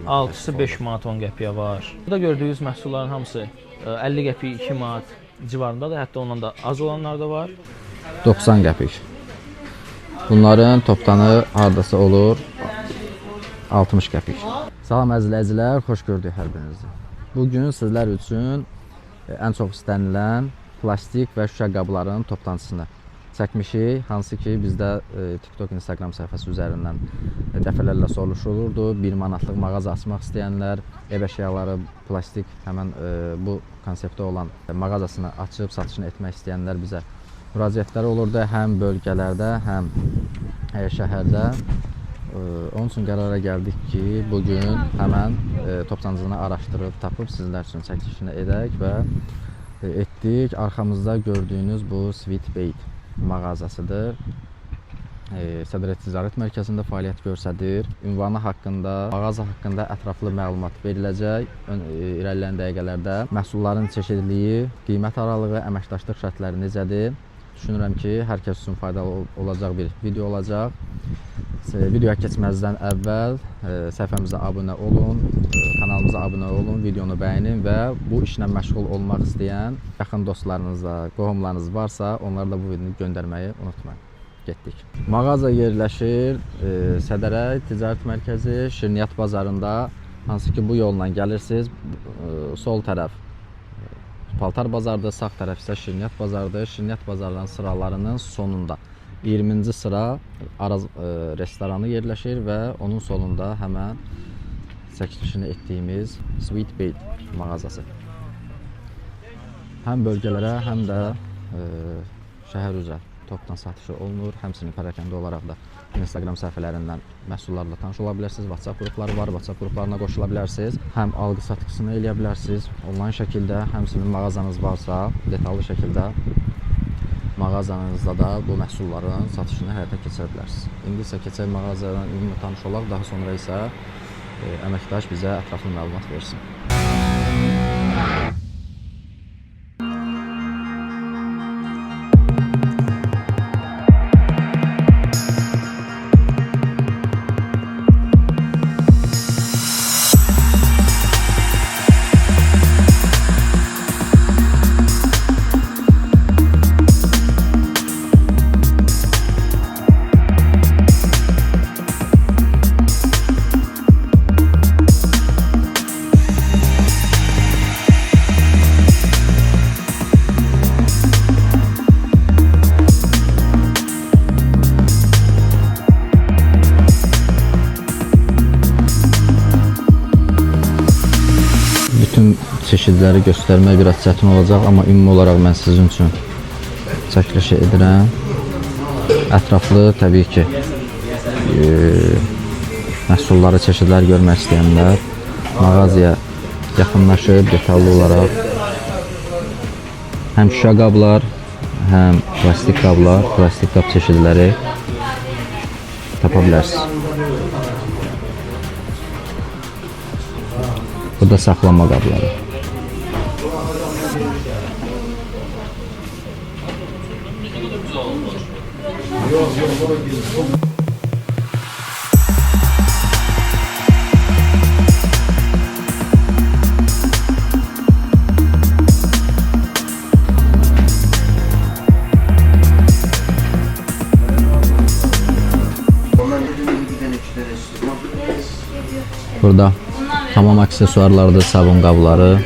6-sı 5 manat 10 qəpiyə var. Burada gördüyünüz məhsulların hamısı 50 qəpik 2 manat civarındadır. Hətta ondan da az olanlar da var. 90 qəpik. Bunların toptanı hardasa olur 60 qəpik. Salam əzizləyicilər, xoş gördük hər birinizi. Bugün sizlər üçün ən çox istənilən plastik və şüşə qabların toptancısını çəkmişik. Hansı ki bizdə TikTok, Instagram səhifəsi üzərindən dəfələrlə soruşulurdu. 1 manatlıq mağaza açmaq istəyənlər, ev əşyaları, plastik həmən bu konseptdə olan mağazasını açıb satışını etmək istəyənlər bizə müraciətləri olurdu. Həm bölgələrdə, həm şəhərdə. Onun üçün qərara gəldik ki, bugün həmən toptancını araşdırıb, tapıb sizlər üçün çəkilişini edək və etdik. Arxamızda gördüyünüz bu Sweetbait mağazasıdır. Sədriyyə Ticarət Mərkəzində fəaliyyət göstərir. Ünvanı haqqında, mağaza haqqında ətraflı məlumat veriləcək. İrəliləyən dəqiqələrdə məhsulların çeşidliyi, qiymət aralığı, əməkdaşlıq şərtləri necədir? Düşünürəm ki, hər kəs üçün faydalı olacaq bir video olacaq. Videoya keçməzdən əvvəl səhifəmizə abunə olun, kanalımıza abunə olun, videonu bəyənin və bu işlə məşğul olmaq istəyən yaxın dostlarınızla, qohumlarınız varsa, onlara da bu videonu göndərməyi unutmayın. Getdik. Mağaza yerləşir Sədriyyə Ticarət Mərkəzi Şirniyyat bazarında. Hansı ki bu yolla gəlirsiniz, sol tərəf Paltar bazardır, sağ tərəf isə Şirniyyat bazardır. Şirniyyat bazarlarının sıralarının sonunda 20-ci sıra Araz restoranı yerləşir və onun solunda həmən çəkilişini etdiyimiz Sweetbait mağazası. Həm bölgələrə, həm də şəhər üzrə topdan satışı olunur. Həmçinin pərakəndə olaraq da Instagram səhifələrindən məhsullarla tanış ola bilərsiniz. WhatsApp qrupları var, WhatsApp qruplarına qoşula bilərsiniz. Həm alqı-satqısını eləyə bilərsiniz onlayn şəkildə, həmçinin mağazanız varsa detallı şəkildə mağazanızda da bu məhsulların satışını həyata keçirə bilərsiniz. İndi isə keçək mağazadan ümumi tanış olaq, daha sonra isə əməkdaş bizə ətraflı məlumat versin. Bütün çeşidləri göstərmək biraz çətin olacaq, amma ümumi olaraq mən sizin üçün çəkilişi edirəm. Ətraflı təbii ki məhsulları, çeşidləri görmək istəyənlər mağazaya yaxınlaşıb detallı olaraq həm şüşə qablar, həm plastik qablar, plastik qab çeşidləri tapa bilərsiniz. Bu da saxlama qabları. Burada tamam aksesuarlardır, sabun qabları.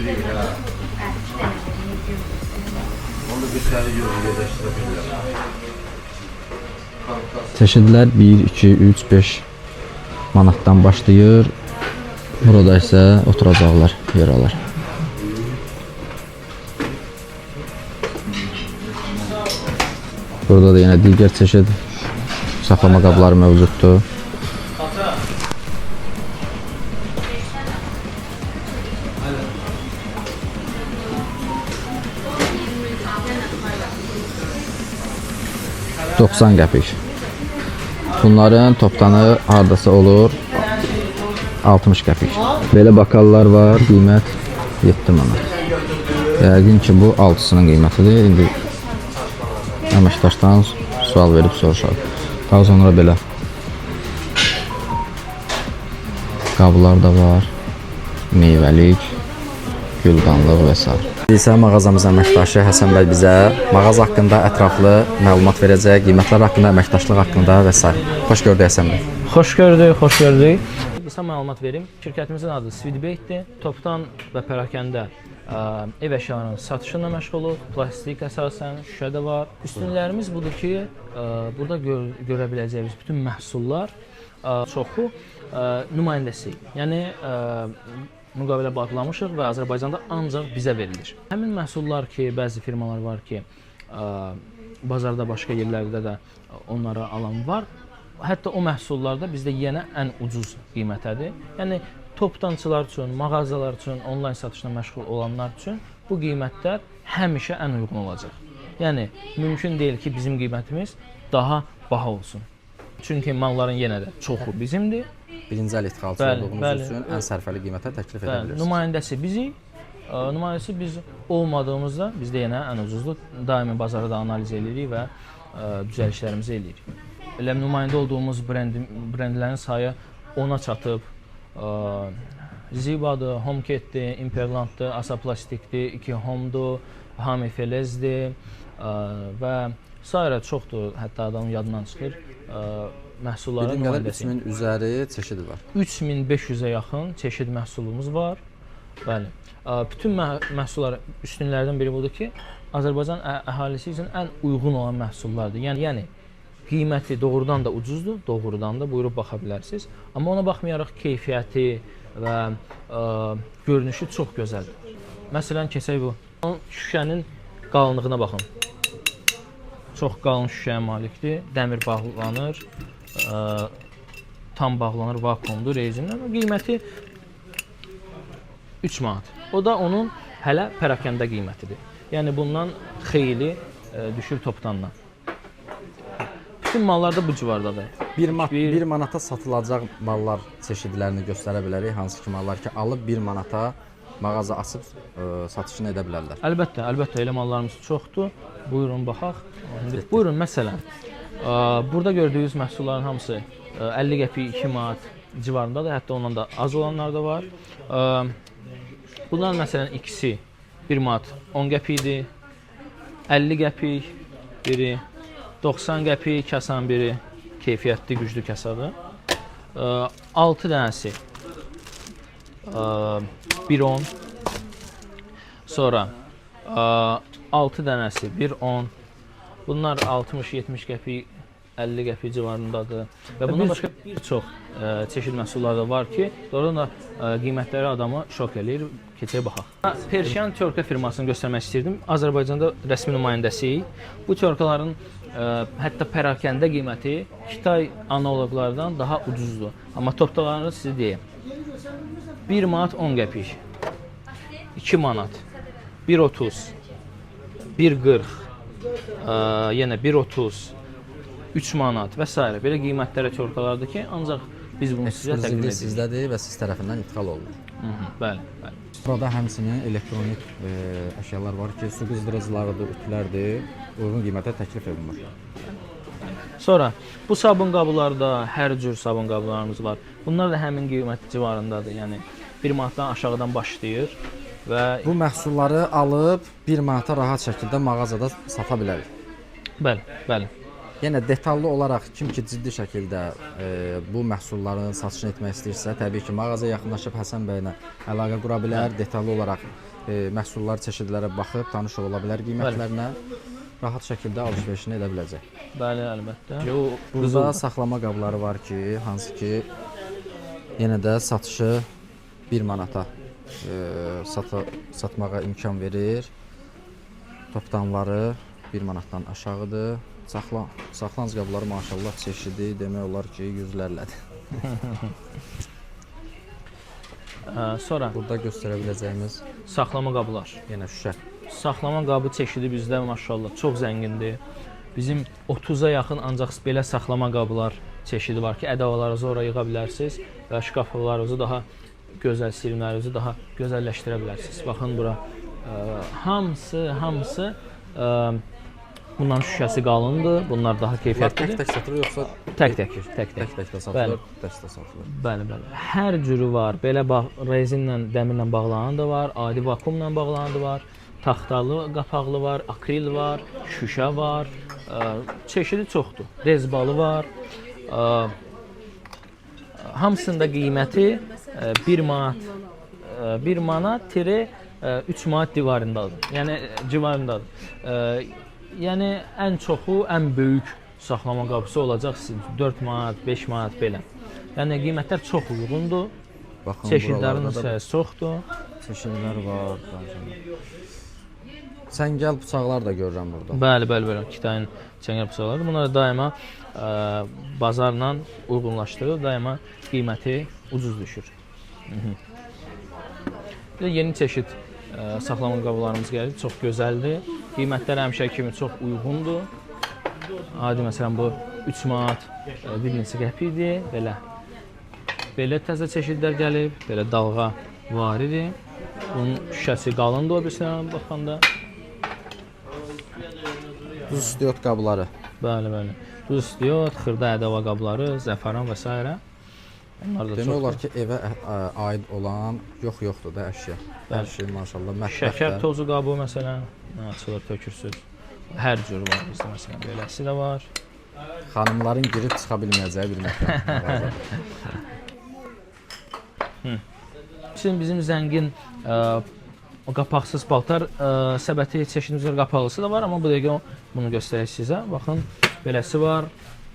Çeşidlər 1, 2, 3, 5 manatdan başlayır. Burada isə oturacaqlar yer alır. Burada da yine digər çeşid saxlama qabları mövcuddur. $90 qəpik. Bunların toptanı hardasa olur 60 qəpik. Belə bakallar var, qiymət 7 manat. Yəqin ki bu 6'sının qiymətidir. İndi əməkdaşdan sual verib soruşaq. Daha sonra belə qablar da var. Meyvəlik, güldanlıq və s. İsə mağazamızın əməkdaşı Həsən bəy bizə mağaza haqqında ətraflı məlumat verəcək, qiymətlər haqqında, əməkdaşlıq haqqında və s. Xoş gördük Həsən bəy. Xoş gördük, xoş gördük. Qısa məlumat verim. Şirkətimizin adı Swedbaitdir. Topdan və pərakəndə ev əşyalarının satışı ilə məşğuluq. Plastik əsasən, şüşə də var. Üstünlərimiz budur ki, burada görə biləcəyiniz bütün məhsullar çoxu nümayəndəsi. Yəni müqavilə bağlamışıq və Azərbaycanda ancaq bizə verilir. Həmin məhsullar ki, bəzi firmalar var ki, bazarda başqa yerlərdə də onlara alan var. Hətta o məhsullar da bizdə yenə ən ucuz qiymətədir. Yəni topdançılar üçün, mağazalar üçün, onlayn satışla məşğul olanlar üçün bu qiymətlər həmişə ən uyğun olacaq. Yəni mümkün deyil ki, bizim qiymətimiz daha baha olsun. Çünki malların yenə də çoxu bizimdir. Birinci əl ixracçı olduğunuz üçün ən sərfəli qiymətə təklif edə bilirsiniz. Nümayəndəsi bizik. Nümayəndəsi biz olmadığımızda bizdə yenə ən ucuzluq. Daimi bazarı da analiz edirik və düzəlişlərimizi edirik. Elə nümayəndə olduğumuz brendlərin sayı 10-a çatıb. Ziba'dır, Homeketdir, Imperlanddır, Asaplastikdir, 2 Home'dur, Hami Felezdir və sairə çoxdur. Hətta adamın yadından çıxır. Məhsulların nümayəndəsi. 3000 üzəri çeşidi var. 3500-ə yaxın çeşid məhsulumuz var. Bəli. Bütün məhsullar üstünlərdən biri budur ki, Azərbaycan əhalisi üçün ən uyğun olan məhsullardır. Yəni qiyməti doğrudan da ucuzdur, doğrudan da buyurub baxa bilərsiniz. Amma ona baxmayaraq keyfiyyəti və görünüşü çox gözəldir. Məsələn, keçək bu. Şüşənin qalınlığına baxın. Çox qalın şüşəyə malikdir. Dəmir bağlanır, tam bağlanır, vakuumdur, rezinlə. Qiyməti 3 manat. O da onun hələ pərakəndə qiymətidir. Yəni bundan xeyli düşür topdandan. Bütün mallar da bu civardadır. 1 manata satılacaq mallar çeşidlərini göstərə bilərik. Hansı ki mallar ki alıb 1 manata mağaza açıb satışını edə bilərlər. Əlbəttə, əlbəttə elə mallarımız çoxdur. Buyurun baxaq. Buyurun məsələn. Burada gördüyünüz məhsulların hamısı 50 qəpik, 2 manat civarındadır. Hətta ondan da az olanlar da var. Bunlar məsələn ikisi 1 manat 10 qəpikdir. 50 qəpik biri, 90 qəpik kasan biri, keyfiyyətli, güclü kasadır. 6 dənəsi 1.10. Sonra 6 dənəsi 1.10. Bunlar 60-70 qəpik, 50 qəpik civarındadır. Və bundan başqa bir çox çeşid məhsullar da var ki, doğrudan da qiymətləri adamı şok eləyir. Keçək baxaq. Persian Törkə firmasını göstərmək istirdim. Azərbaycanda rəsmi nümayəndəsiyik. Bu törkaların hətta pərakəndə qiyməti Kitay analoqlardan daha ucuzdur. Amma topdalarını sizə deyim. 1 manat 10 qəpik, 2 manat, 1.30, 1.40, yenə 1.30, 3 manat və s. Belə qiymətlərə törkalardır ki, ancaq biz bunu sizə təqdim edirik. Sizdədir və siz tərəfindən ixal olunur. Bəli, bəli. Burada həmçinin elektronik əşyalar var ki, su qızdırıcılarıdır, ütülərdir, uyğun qiymətə təklif olunur. Sonra bu sabun qabları da, hər cür sabun qablarımız var. Bunlar da həmin qiymət civarındadır. Yəni 1 manatdan aşağıdan başlayır və bu məhsulları alıb 1 manata rahat şəkildə mağazada sata bilərik. Bəli, bəli. Yəni detallı olaraq kim ki ciddi şəkildə bu məhsulların satışını etmək istəyirsə, təbii ki mağazaya yaxınlaşıb Həsən bəylə əlaqə qura bilər, detallı olaraq məhsullar çeşidlərə baxıb tanış ola bilər qiymətlərinə, rahat şəkildə alış-verişini edə biləcək. Bəli, əlbəttə. Burada saxlama qabları var ki, hansı ki yenə də satışı 1 manata satmağa imkan verir. Topdanları 1 manatdan aşağıdır. Saxlanc qabları maşallah çeşidi demək olar ki, yüzlərlədir. Sonra burada göstərə biləcəyimiz saxlama qablar. Yenə şüşə. Saxlama qabı çeşidi bizdə maşallah çox zəngindir. Bizim 30-a yaxın ancaq belə saxlama qablar çeşidi var ki, ədəvalarınızı ora yığa bilərsiniz və şkaflarınızı daha gözəl, silimlərinizi daha gözəlləşdirə bilərsiniz. Baxın bura. Hamısı Bunların şüşəsi qalındır. Bunlar daha keyfiyyətlidir. Tək satılır yoxsa Tək də tək-tək Bəli. satılır, tək-tək satılır. Bəli. Hər cürü var. Belə rezinlə, dəmirlə bağlanan da var, adi vakuumla bağlanan da var. Taxtalı, qapaqlı var, akril var, şüşə var. Çeşidi çoxdur. Rezbalı var. Hamısında qiyməti 1 manat 3 manat civarındadır. Yəni ən çoxu, ən böyük saxlama qabısı olacaq sizin 4 manat, 5 manat belə. Yəni qiymətlər çox uyğundur. Baxın, Çeşidlərin buralarda da sayısı çoxdur. çeşidlər var. Çəngəl bıçaqlar da görürəm burada. Bəli. Kitayın çəngəl bıçaqları. Bunlar daima bazarla uyğunlaşdırılır. Daima qiyməti ucuz düşür. Yeni çeşid saxlama qablarımız gəlir. Çox gözəldir. Qiymətlər həmişə kimi çox uyğundur. Adi məsələn bu 3 manat bir neçə qəpikdir. Belə təzə çeşidlər gəlib. Belə dalğa var idi. Bunun şüşəsi qalındır o birisine baxanda. Duz istiot qabları. Bəli. Duz istiot, xırda ədəva qabları, zəfəran və s. Onlar da Demək olar ki, evə aid olan yoxdur da əşya. Hər şey maşallah mətbəxdə. Şəkər tozu qabı məsələn, açılır, tökürsüz. Hər cür var bizdə məsələn, beləsi də var. Xanımların girib çıxa bilməyəcəyi bir mətbəx. Bizim zəngin o qapaqsız paltar səbəti çeşidimizdə qapaqlısı da var, amma bu dəqiqə bunu göstərək sizə. Baxın, beləsi var.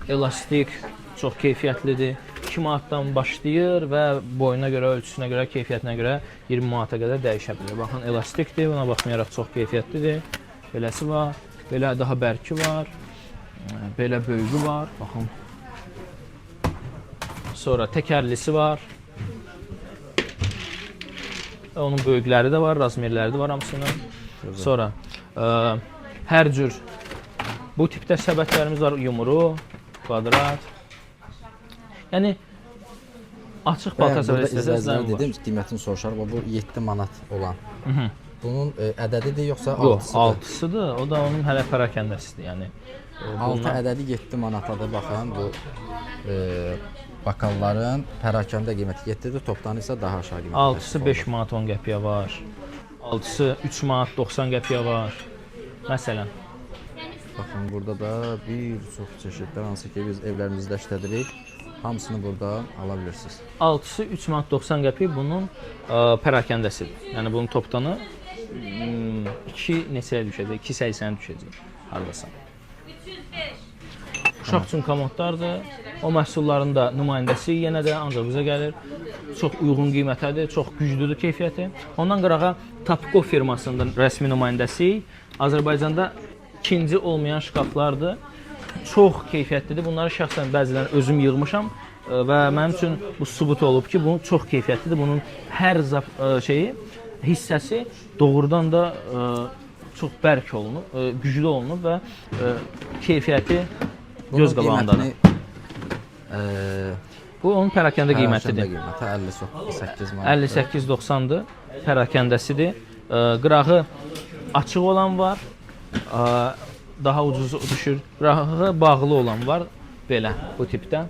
Elastik, çox keyfiyyətlidir. 2 manatdan başlayır və boyuna görə, ölçüsünə görə, keyfiyyətinə görə 20 manata qədər dəyişə bilir. Baxın, elastikdir, buna baxmayaraq çox keyfiyyətlidir. Beləsi var, belə daha bərki var, belə böyüyü var. Baxın. Sonra təkərlisi var. Onun böyükləri də var, razmerləri də var hamısının. Sonra hər cür bu tipdə səbətlərimiz var, yumru, kvadrat. Yəni açıq paltar səbət istəsəniz var. Dediyim qiymətini soruşarıq. Bu 7 manat olan. Bunun ədədidir yoxsa 6-sıdır? Yox, 6-sıdır. O da onun hələ pərakəndəsidir. Yəni 6 ədədi 7 manatadır. Baxın bu bakalların pərakəndə qiyməti 7-dir, topdan isə daha aşağı qiymətli. 6-sı 5 manat 10 qəpiyə var. 6-sı 3 manat 90 qəpiyə var. Məsələn. Baxın, burada da bir çox çeşidlər, hansı ki biz evlərimizdə işlədirik. Hamısını burada ala bilirsiniz. 6-sı 3 manat 90 qəpik bunun pərakəndəsidir. Yəni bunun toptanı 2 neçəyə düşəcək? 2.80-ə düşəcək. Hardasa. Uşaq üçün komodlardır. O məhsulların da nümayəndəsi yenə də ancaq bizə gəlir. Çox uyğun qiymətədir, çox güclüdür keyfiyyəti. Ondan qırağa Tapco firmasının rəsmi nümayəndəsi. Azərbaycanda ikinci olmayan şkaflardır. Çox keyfiyyətlidir. Bunları şəxsən bəzilərini özüm yığmışam və mənim üçün bu sübut olub ki, bu çox keyfiyyətlidir. Bunun hər hissəsi doğrudan da çox bərk olunub, güclü olunub və keyfiyyəti göz qabağındadır. Bu onun pərakəndə qiymətidir. 58.90-dır. Pərakəndəsidir. Qırağı açıq olan var. Daha ucuz düşür. Qırağı bağlı olan var. Belə bu tipdə.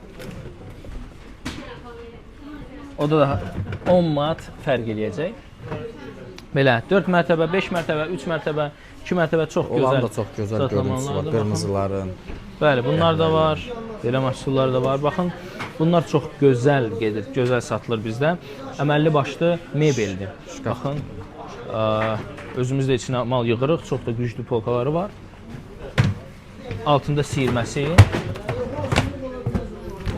O da 10 manat fərq eləyəcək. Belə 4 mərtəbə, 5 mərtəbə, 3 mərtəbə, 2 mərtəbə çox gözəl. Olan da çox gözəl görüntüsü var, qırmızıların. Bəli, bunlar da var. Belə məhsullar da var. Baxın, bunlar çox gözəl gedir, gözəl satılır bizdə. Əməlli başlı mebeldir. Baxın, özümüz də içinə mal yığırıq. Çox da güclü polkaları var. Altında siyirməsi.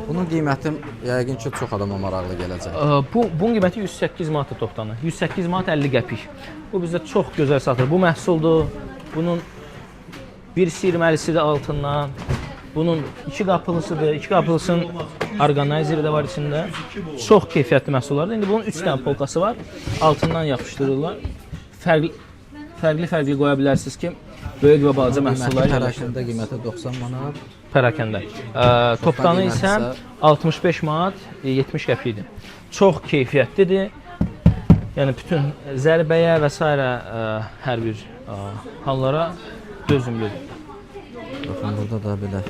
Bunun qiyməti yəqin ki, çox adama maraqlı gələcək. Bunun qiyməti 108 manat toptanı. 108 manat 50 qəpik. Bu bizdə çox gözəl satılır. Bu məhsuldur. Bunun bir siyirməlisidir altından. Bunun 2 qapılısıdır. 2 qapılısının orqanayzeri də var içində. Çox keyfiyyətli məhsullardır. İndi bunun 3 dənə polkası var. Altından yapışdırırlar. Fərqli qoya bilərsiniz ki, böyük və balaca məhsullar. Pərakəndə qiyməti 90 manat. Pərakəndə. Toptanı isə 65 manat 70 qəpikdir. Çox keyfiyyətlidir. Yəni bütün zərbəyə və s. hər bir hallara dözümlüdür. Baxın, burada da belə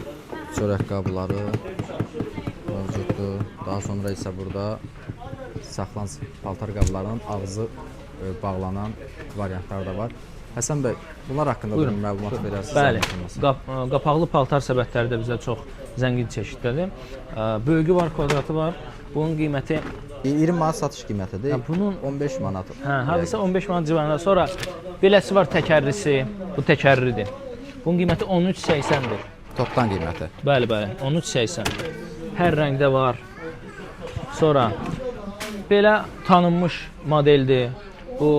çörək qabları mövcuddur. Daha sonra isə burada saxlanan paltar qablarının ağzı bağlanan variantlar da var. Həsən bəy, bunlar haqqında da məlumat verərsiniz? Bəli, qapaqlı paltar səbətləri də bizə çox zəngin çeşidlədir. Böyüyü var, kvadratı var. Bunun qiyməti 20 manat satış qiymətidir. Bunun 15 manat. Hardasa 15 manat civarında. Sonra beləsi var təkərrisi. Bu təkərridir. Bunun qiyməti 13.80-dir. Topdan qiyməti. Bəli, 13.80. Hər rəngdə var. Sonra belə tanınmış modeldir. Bu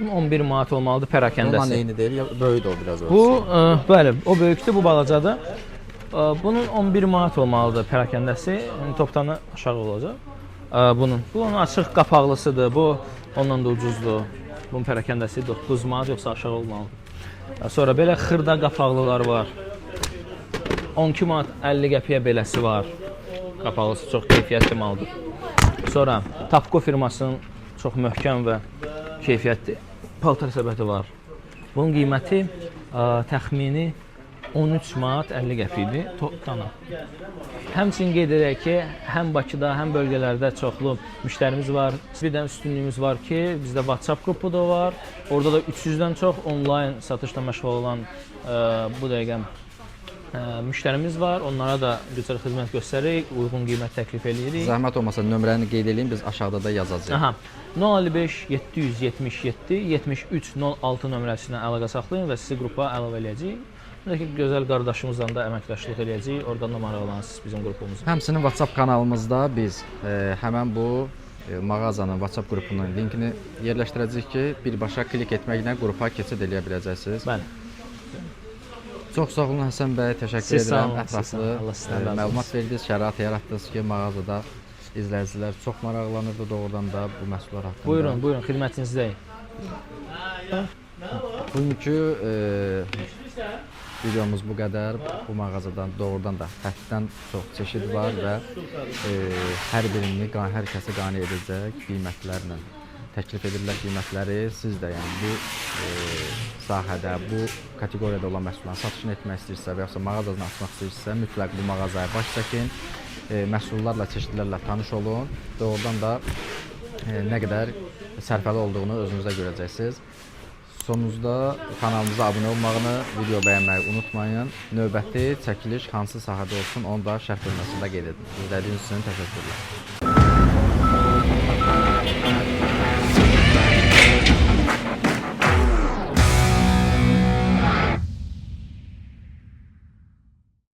11 manat olmalıdır pərakəndəsi. Ondan eyni deyil, ya böyük də o biraz olsun. Bu bəli, o böyükdür, bu balacadır. Bunun 11 manat olmalıdır pərakəndəsi. Toptanı aşağı olacaq. Bunun açıq qapaqlısıdır. Bu ondan da ucuzdur. Bunun pərakəndəsi 9 manat yoxsa aşağı olmalıdır. Sonra belə xırda qapaqlılar var. 12 manat 50 qəpiyə beləsi var. Qapaqlısı çox keyfiyyətli maldır. Sonra Tapco firmasının çox möhkəm və keyfiyyətli paltar səbəti var. Bunun qiyməti təxmini 13 manat 50 qəpikdir toptana. Həmçinin qeyd edək ki, həm Bakıda, həm bölgələrdə çoxlu müştərimiz var. Bir də üstünlüyümüz var ki, bizdə WhatsApp qrupu da var. Orada da 300-dən çox onlayn satışla məşğul olan bu dəqiqə müştərimiz var. Onlara da gözəl xidmət göstəririk, uyğun qiymət təklif edirik. Zəhmət olmasa nömrəni qeyd edin, biz aşağıda da yazacağıq. 055 777 73 06 nömrəsindən əlaqə saxlayın və sizi qrupa əlavə edəcəyik. Buradakı gözəl qardaşımızla da əməkdaşlıq edəcəyik. Oradan da maraqlanırsınız bizim qrupumuzda. Həmçinin WhatsApp kanalımızda biz həmən bu mağazanın WhatsApp qrupunun linkini yerləşdirəcəyik ki, birbaşa klik etməklə qrupa keçid edə biləcəksiniz. Bəli. Çox sağ olun Həsən bəy, təşəkkür edirəm. Ətraflı məlumat verdiniz, şərait yaratdınız ki, mağazada izləyicilər çox maraqlanırdı doğrudan da bu məhsullar haqqında. Buyurun, xidmətinizdəyik. Bugünkü videomuz bu qədər. Bu mağazadan doğrudan da həddən çox çeşid var və hər birini, hər kəsi qane edəcək qiymətlərlə təklif edirlər qiymətləri. Siz də yəni bu sahədə, bu kateqoriyada olan məhsulların satışını etmək istəyirsə və yaxud mağazasını açmaq istəyirsə, mütləq bu mağazaya baş çəkin. Məhsullarla, çeşidlərlə tanış olun. Doğrudan da nə qədər sərfəli olduğunu özünüzdə görəcəksiniz. Sonunuzda kanalımıza abunə olmağını, video bəyənməyi unutmayın. Növbəti çəkiliş hansı sahədə olsun, onu da şərh bölməsində qeyd edin. İzlədiyiniz üçün təşəkkürlər.